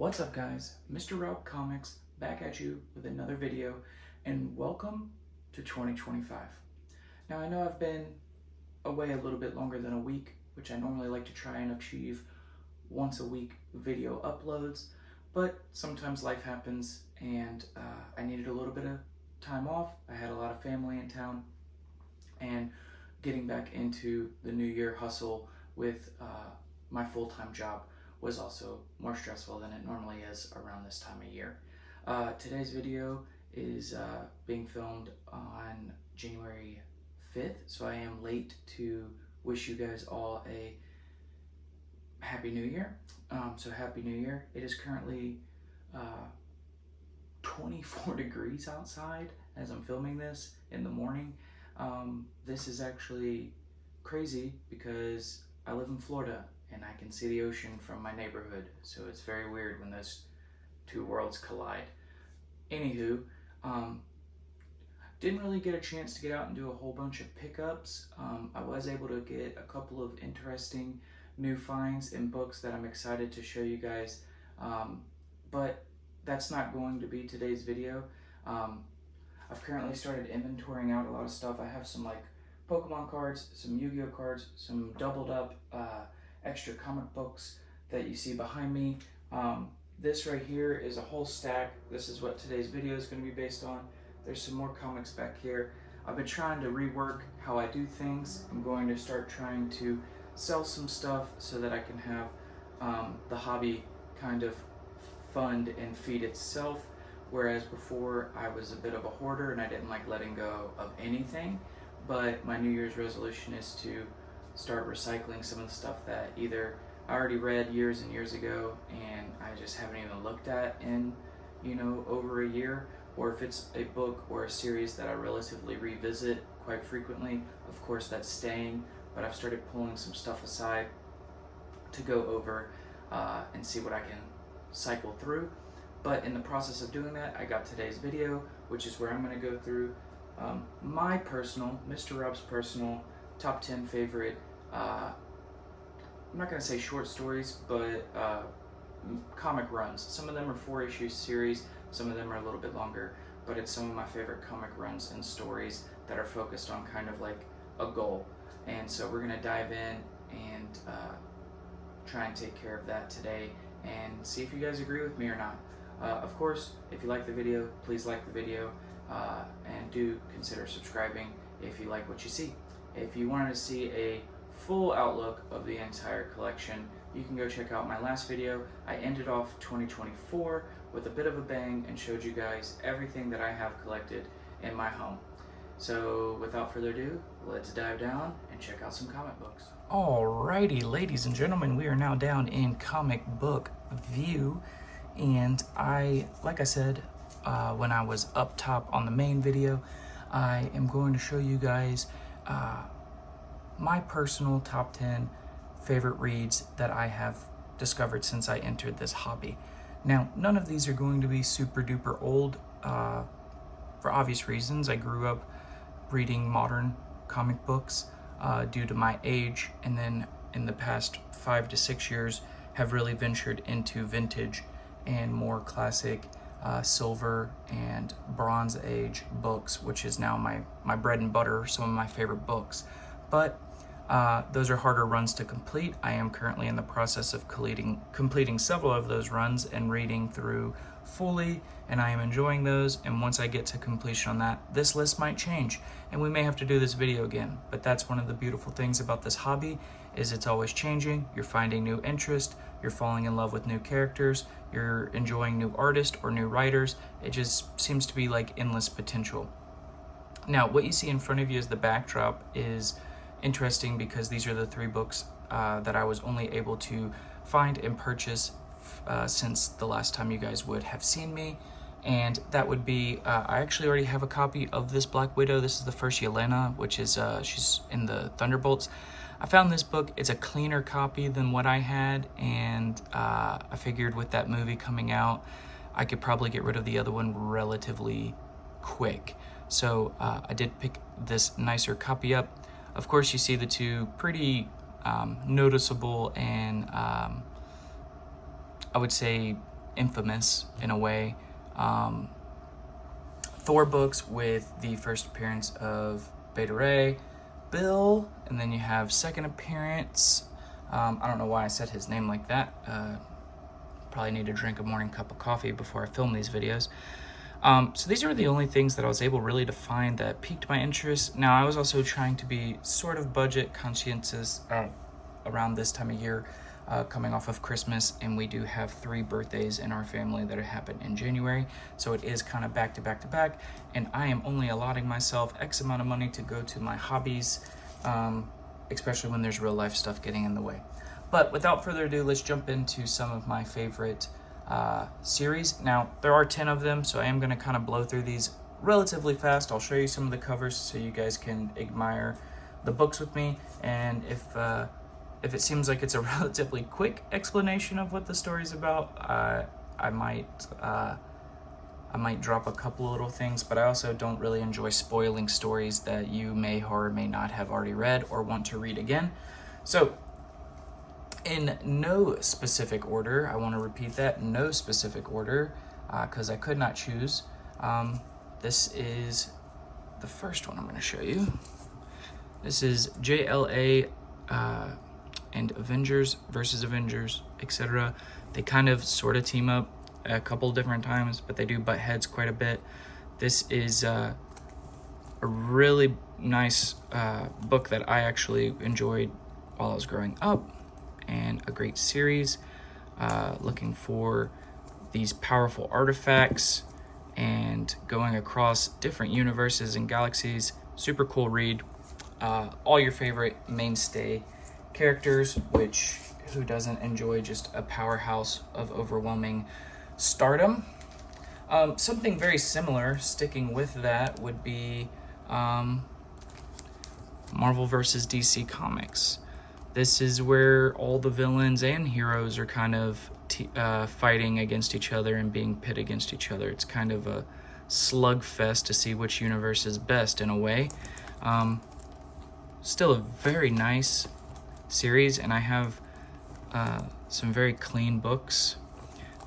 What's up guys, Mr. Rob Comics back at you with another video, and welcome to 2025. Now I know I've been away a little bit longer than a week, which I normally like to try and achieve once a week video uploads, but sometimes life happens and I needed a little bit of time off. I had a lot of family in town, and getting back into the new year hustle with my full-time job was also more stressful than it normally is around this time of year. Today's video is being filmed on January 5th, so I am late to wish you guys all a Happy New Year. So Happy New Year. It is currently 24 degrees outside as I'm filming this in the morning. This is actually crazy because I live in Florida and I can see the ocean from my neighborhood, so it's very weird when those two worlds collide. Anywho, didn't really get a chance to get out and do a whole bunch of pickups. I was able to get a couple of interesting new finds in books that I'm excited to show you guys, but that's not going to be today's video. I've currently started inventorying out a lot of stuff. I have some like Pokemon cards, some Yu-Gi-Oh cards, some doubled up extra comic books that you see behind me. This right here is a whole stack. This is what today's video is going to be based on. There's some more comics back here. I've been trying to rework how I do things. I'm going to start trying to sell some stuff so that I can have the hobby kind of fund and feed itself, whereas before I was a bit of a hoarder and I didn't like letting go of anything. But my New Year's resolution is to start recycling some of the stuff that either I already read years and years ago and I just haven't even looked at in, over a year, or if it's a book or a series that I relatively revisit quite frequently, of course that's staying, but I've started pulling some stuff aside to go over and see what I can cycle through. But in the process of doing that, I got today's video, which is where I'm going to go through my personal, Mr. Rob's personal, top 10 favorite, I'm not going to say short stories, but comic runs. Some of them are 4-issue series, some of them are a little bit longer, but it's some of my favorite comic runs and stories that are focused on kind of like a goal. And so we're going to dive in and try and take care of that today and see if you guys agree with me or not. Of course, if you like the video, please like the video and do consider subscribing if you like what you see. If you wanted to see a full outlook of the entire collection, you can go check out my last video. I ended off 2024 with a bit of a bang and showed you guys everything that I have collected in my home. So without further ado, let's dive down and check out some comic books. Alrighty, ladies and gentlemen, we are now down in comic book view, and like I said, when I was up top on the main video, I am going to show you guys my personal top 10 favorite reads that I have discovered since I entered this hobby. Now, none of these are going to be super duper old for obvious reasons. I grew up reading modern comic books due to my age, and then in the past 5 to 6 years have really ventured into vintage and more classic silver and bronze age books, which is now my bread and butter, some of my favorite books. But those are harder runs to complete. I am currently in the process of completing several of those runs and reading through fully, and I am enjoying those. And once I get to completion on that, this list might change and we may have to do this video again. But that's one of the beautiful things about this hobby, is it's always changing. You're finding new interest, you're falling in love with new characters, you're enjoying new artists or new writers. It just seems to be like endless potential. Now, what you see in front of you as the backdrop is interesting because these are the 3 books that I was only able to find and purchase since the last time you guys would have seen me. And that would be, I actually already have a copy of this Black Widow. This is the first Yelena, which is, she's in the Thunderbolts. I found this book, it's a cleaner copy than what I had, and I figured with that movie coming out, I could probably get rid of the other one relatively quick. So I did pick this nicer copy up. Of course, you see the two pretty noticeable and I would say infamous in a way Thor books with the first appearance of Beta Ray Bill, and then you have second appearance. I don't know why I said his name like that. Probably need to drink a morning cup of coffee before I film these videos. So these are the only things that I was able really to find that piqued my interest. Now, I was also trying to be sort of budget conscientious around this time of year, coming off of Christmas, and we do have 3 birthdays in our family that happen in January, so it is kind of back to back to back, and I am only allotting myself X amount of money to go to my hobbies, especially when there's real life stuff getting in the way. But without further ado, let's jump into some of my favorite series. Now, there are 10 of them, so I am going to kind of blow through these relatively fast. I'll show you some of the covers so you guys can admire the books with me, and if it seems like it's a relatively quick explanation of what the story's about, I might drop a couple of little things, but I also don't really enjoy spoiling stories that you may or may not have already read or want to read again. So, in no specific order, I want to repeat that, no specific order, because I could not choose. This is the first one I'm going to show you. This is JLA and Avengers versus Avengers, etc. They kind of sort of team up a couple different times, but they do butt heads quite a bit. This is a really nice book that I actually enjoyed while I was growing up, and a great series, looking for these powerful artifacts and going across different universes and galaxies. Super cool read. All your favorite mainstay characters, which who doesn't enjoy just a powerhouse of overwhelming stardom? Something very similar, sticking with that, would be Marvel versus DC Comics. This is where all the villains and heroes are kind of fighting against each other and being pit against each other. It's kind of a slugfest to see which universe is best in a way. Still a very nice series, and I have some very clean books.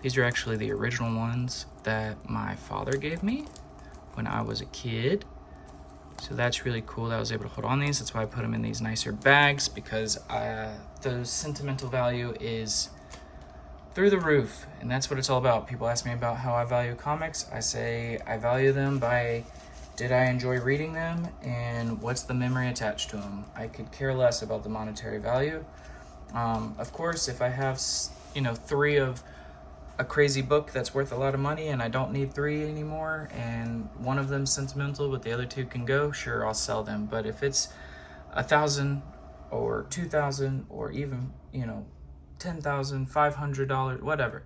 These are actually the original ones that my father gave me when I was a kid. So that's really cool that I was able to hold on these. That's why I put them in these nicer bags, because the sentimental value is through the roof, and that's what it's all about. People ask me about how I value comics. I say I value them by, did I enjoy reading them, and what's the memory attached to them? I could care less about the monetary value. Of course, if I have 3 of a crazy book that's worth a lot of money and I don't need 3 anymore, and one of them's sentimental but the other 2 can go, sure, I'll sell them. But if it's $1,000 or $2,000 or even $10,000, $500, whatever,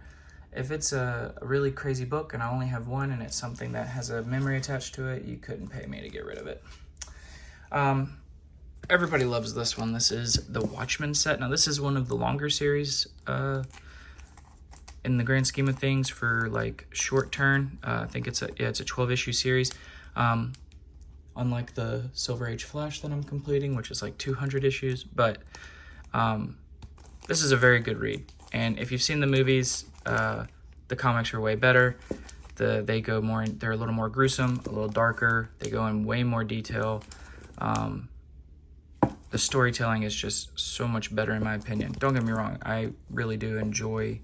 if it's a really crazy book and I only have one and it's something that has a memory attached to it, you couldn't pay me to get rid of it. Everybody loves this one. This is the Watchmen set. Now, this is one of the longer series in the grand scheme of things for like short turn. I think it's a 12-issue series. Unlike the Silver Age Flash that I'm completing, which is like 200 issues, but this is a very good read. And if you've seen the movies, the comics are way better. They go more, they're a little more gruesome, a little darker. They go in way more detail. The storytelling is just so much better in my opinion. Don't get me wrong, I really do enjoy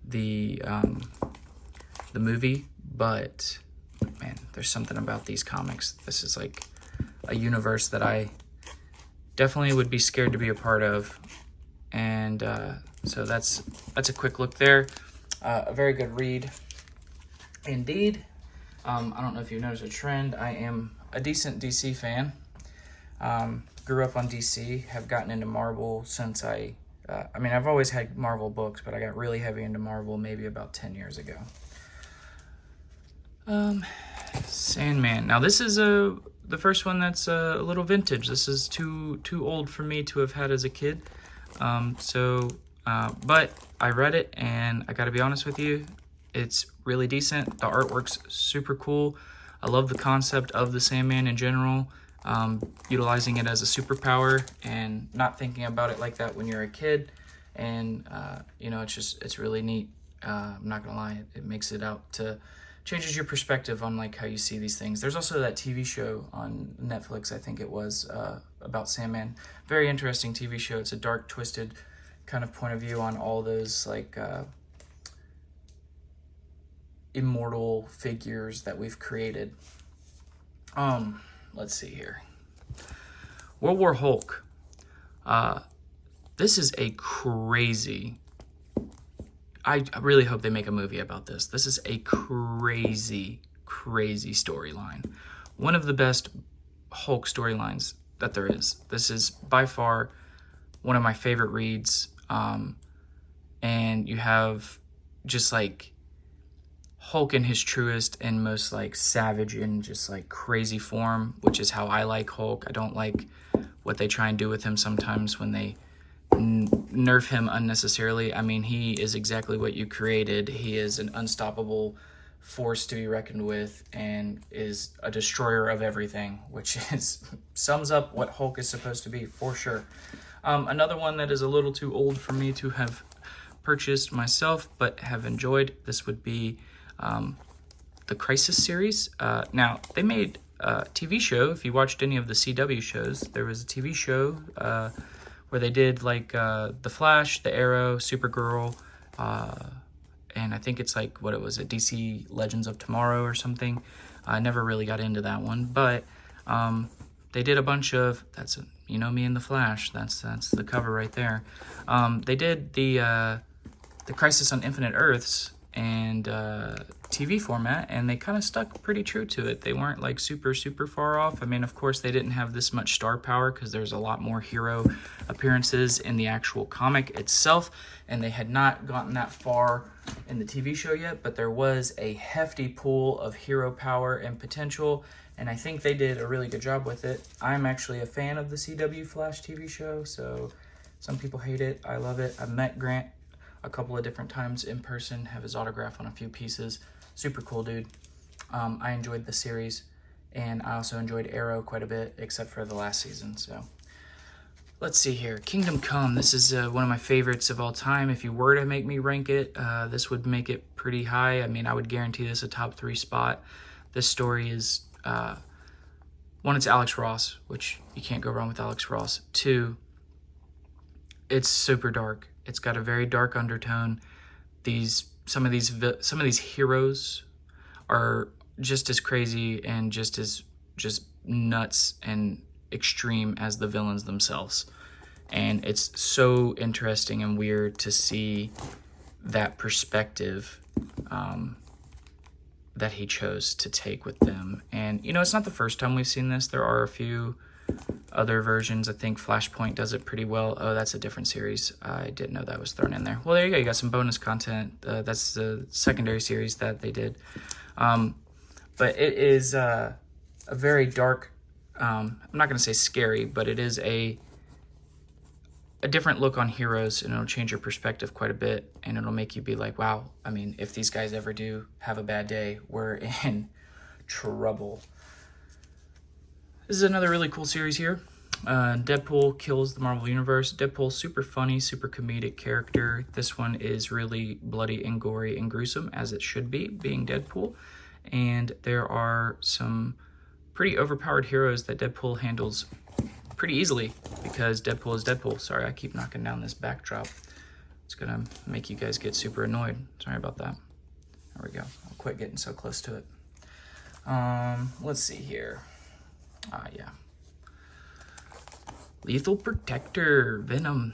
the movie, but man, there's something about these comics. This is like a universe that I definitely would be scared to be a part of. And so that's a quick look there. A very good read indeed. I don't know if you've noticed a trend. I am a decent DC fan. Grew up on DC, have gotten into Marvel since I've always had Marvel books, but I got really heavy into Marvel maybe about 10 years ago. Sandman. Now this is the first one that's a little vintage. This is too old for me to have had as a kid. But I read it, and I gotta be honest with you, it's really decent. The artwork's super cool. I love the concept of the Sandman in general. Utilizing it as a superpower and not thinking about it like that when you're a kid. And, it's really neat. I'm not gonna lie, it makes it out to changes your perspective on like how you see these things. There's also that TV show on Netflix, I think it was, about Sandman. Very interesting TV show. It's a dark, twisted kind of point of view on all those like immortal figures that we've created. Let's see here. World War Hulk. This is a crazy... I really hope they make a movie about this. This is a crazy, crazy storyline. One of the best Hulk storylines that there is. This is by far one of my favorite reads. And you have just like Hulk in his truest and most like savage and just like crazy form, which is how I like Hulk. I don't like what they try and do with him sometimes when they nerf him unnecessarily. I mean, he is exactly what you created. He is an unstoppable force to be reckoned with and is a destroyer of everything, which is sums up what Hulk is supposed to be for sure. Another one that is a little too old for me to have purchased myself but have enjoyed, this would be the Crisis series. Now, they made a TV show. If you watched any of the CW shows, there was a TV show where they did like The Flash, The Arrow, Supergirl, and I think it's like, what it was, DC Legends of Tomorrow or something. I never really got into that one, but they did a bunch of, you know me and The Flash, that's the cover right there. They did the Crisis on Infinite Earths and TV format, and they kind of stuck pretty true to it. They weren't like super far off. I mean, of course they didn't have this much star power because there's a lot more hero appearances in the actual comic itself, and they had not gotten that far in the TV show yet, but there was a hefty pool of hero power and potential, and I think they did a really good job with it. I'm actually a fan of the CW Flash TV show, so some people hate it. I love it. I've met Grant a couple of different times in person, have his autograph on a few pieces. Super cool dude. I enjoyed the series, and I also enjoyed Arrow quite a bit, except for the last season. So let's see here. Kingdom Come. This is one of my favorites of all time. If you were to make me rank it, this would make it pretty high. I mean, I would guarantee this a top 3 spot. This story is, one, it's Alex Ross, which you can't go wrong with Alex Ross. 2, it's super dark. It's got a very dark undertone. Some of these heroes are just as crazy and just as nuts and extreme as the villains themselves. And it's so interesting and weird to see that perspective that he chose to take with them. And, you know, it's not the first time we've seen this. There are a few other versions. I think Flashpoint does it pretty well. Oh, that's a different series. I didn't know that was thrown in there. Well, there you go. You got some bonus content. That's the secondary series that they did. But it is a very dark, I'm not going to say scary, but it is a different look on heroes, and it'll change your perspective quite a bit, and it'll make you be like, wow, I mean, if these guys ever do have a bad day, we're in trouble. This is another really cool series here. Deadpool kills the Marvel Universe. Deadpool's super funny, super comedic character. This one is really bloody and gory and gruesome, as it should be, being Deadpool. And there are some pretty overpowered heroes that Deadpool handles pretty easily, because Deadpool is Deadpool. Sorry, I keep knocking down this backdrop. It's gonna make you guys get super annoyed. Sorry about that. There we go. I'll quit getting so close to it. Let's see here. Yeah. Lethal Protector, Venom.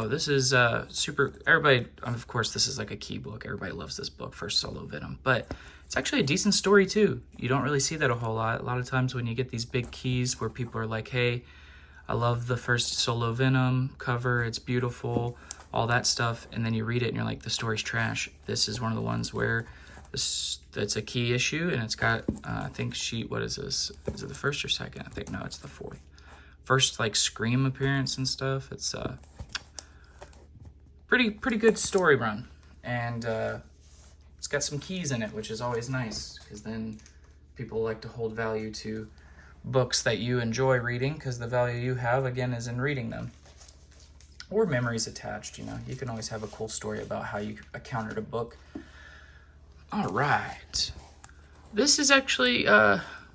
This is super, everybody, of course, this is like a key book. Everybody loves this book, first solo Venom, but it's actually a decent story too. You don't really see that a whole lot. A lot of times when you get these big keys where people are like, hey, I love the first solo Venom cover, it's beautiful, all that stuff, and then you read it and you're like, the story's trash. This is one of the ones where that's a key issue, and it's got, I think what is this? Is it the first or second? I think, no, it's the fourth. First, like, Scream appearance and stuff. It's pretty good story run, and it's got some keys in it, which is always nice, because then people like to hold value to books that you enjoy reading, because the value you have, again, is in reading them. or memories attached. You know, you can always have a cool story about how you encountered a book. All right, this is actually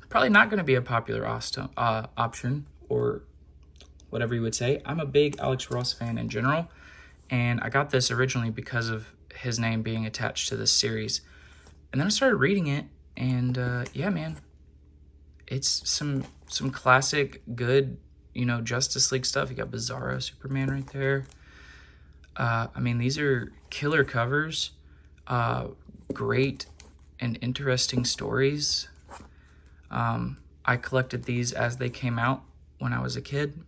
probably not going to be a popular option, or whatever you would say. I'm a big Alex Ross fan in general, and I got this originally because of his name being attached to this series. And then I started reading it, and yeah, man, it's some classic good, you know, Justice League stuff. You got Bizarro Superman right there. I mean, these are killer covers, great and interesting stories. I collected these as they came out when I was a kid.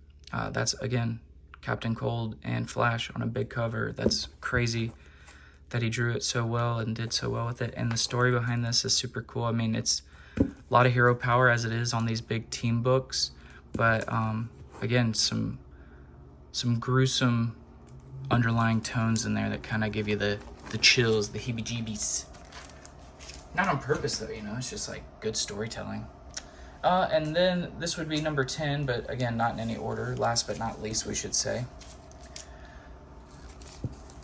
That's, again, Captain Cold and Flash on a big cover. That's crazy that he drew it so well and did so well with it. And the story behind this is super cool. I mean, it's a lot of hero power as it is on these big team books. But, again, some gruesome underlying tones in there that kind of give you the chills, the heebie-jeebies. Not on purpose, though, you know. It's just, like, good storytelling. And then this would be number 10, but, again, not in any order. Last but not least, we should say.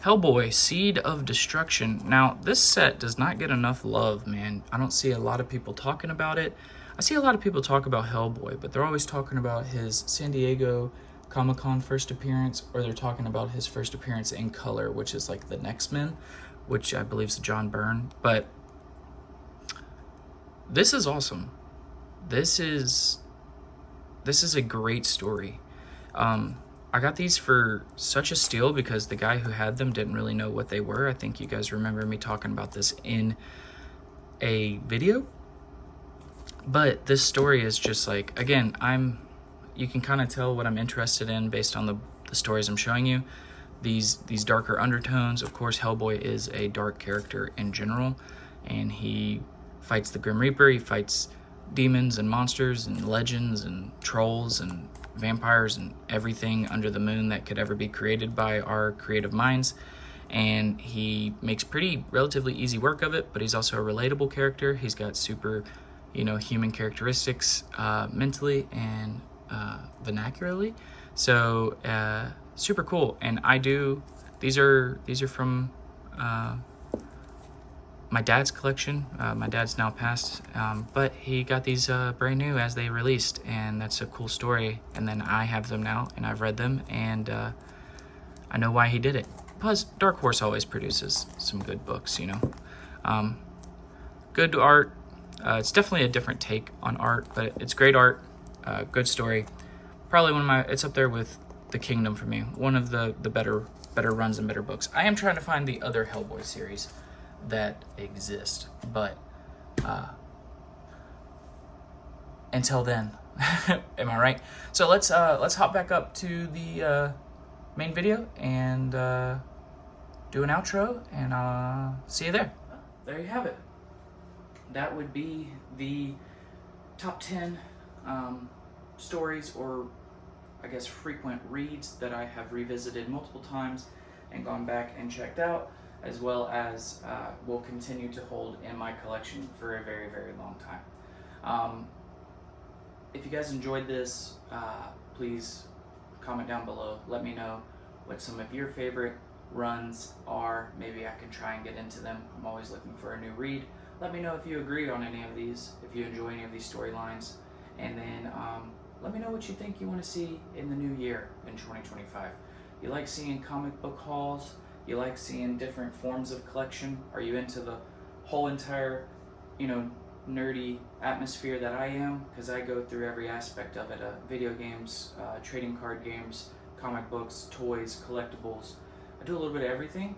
Hellboy, Seed of Destruction. Now, this set does not get enough love, man. I don't see a lot of people talking about it. I see a lot of people talk about Hellboy, but they're always talking about his San Diego Comic-Con first appearance, or they're talking about his first appearance in color, which is like the X-Men, which I believe is John Byrne. But this is awesome. This is a great story. I got these for such a steal because the guy who had them didn't really know what they were. I think you guys remember me talking about this in a video. But this story is just like, again, you can kind of tell what I'm interested in based on the stories I'm showing you. These darker undertones. Of course, Hellboy is a dark character in general, and he fights the Grim Reaper. He fights demons and monsters and legends and trolls and vampires and everything under the moon that could ever be created by our creative minds. And he makes relatively easy work of it, but he's also a relatable character. He's got super, you know, human characteristics mentally and vernacularly. So super cool. And these are from my dad's collection. My dad's now passed, but he got these brand new as they released, and that's a cool story. And then I have them now, and I've read them, and I know why he did it. Plus, Dark Horse always produces some good books, you know. Good art. It's definitely a different take on art, but it's great art. Good story. Probably it's up there with The Kingdom for me. One of the better runs and better books. I am trying to find the other Hellboy series that exist, but until then, am I right? So let's hop back up to the main video and do an outro, and I'll see you there. There you have it. That would be the top 10 stories, or I guess frequent reads, that I have revisited multiple times and gone back and checked out, as well as will continue to hold in my collection for a very, very long time. If you guys enjoyed this, please comment down below. Let me know what some of your favorite runs are. Maybe I can try and get into them. I'm always looking for a new read. Let me know if you agree on any of these, if you enjoy any of these storylines, and then let me know what you think you want to see in the new year in 2025. You like seeing comic book hauls? You like seeing different forms of collection? Are you into the whole entire, you know, nerdy atmosphere that I am? Because I go through every aspect of it. Video games, trading card games, comic books, toys, collectibles. I do a little bit of everything.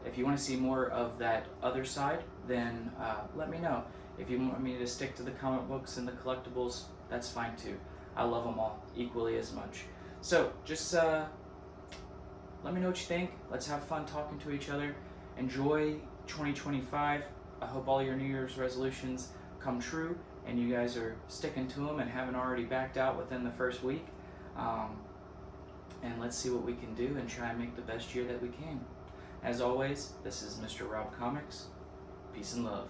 If you want to see more of that other side, then let me know. If you want me to stick to the comic books and the collectibles, that's fine too. I love them all equally as much. So just let me know what you think. Let's have fun talking to each other. Enjoy 2025. I hope all your New Year's resolutions come true and you guys are sticking to them and haven't already backed out within the first week. And let's see what we can do and try and make the best year that we can. As always, this is Mr. Rob Comics. Peace and love.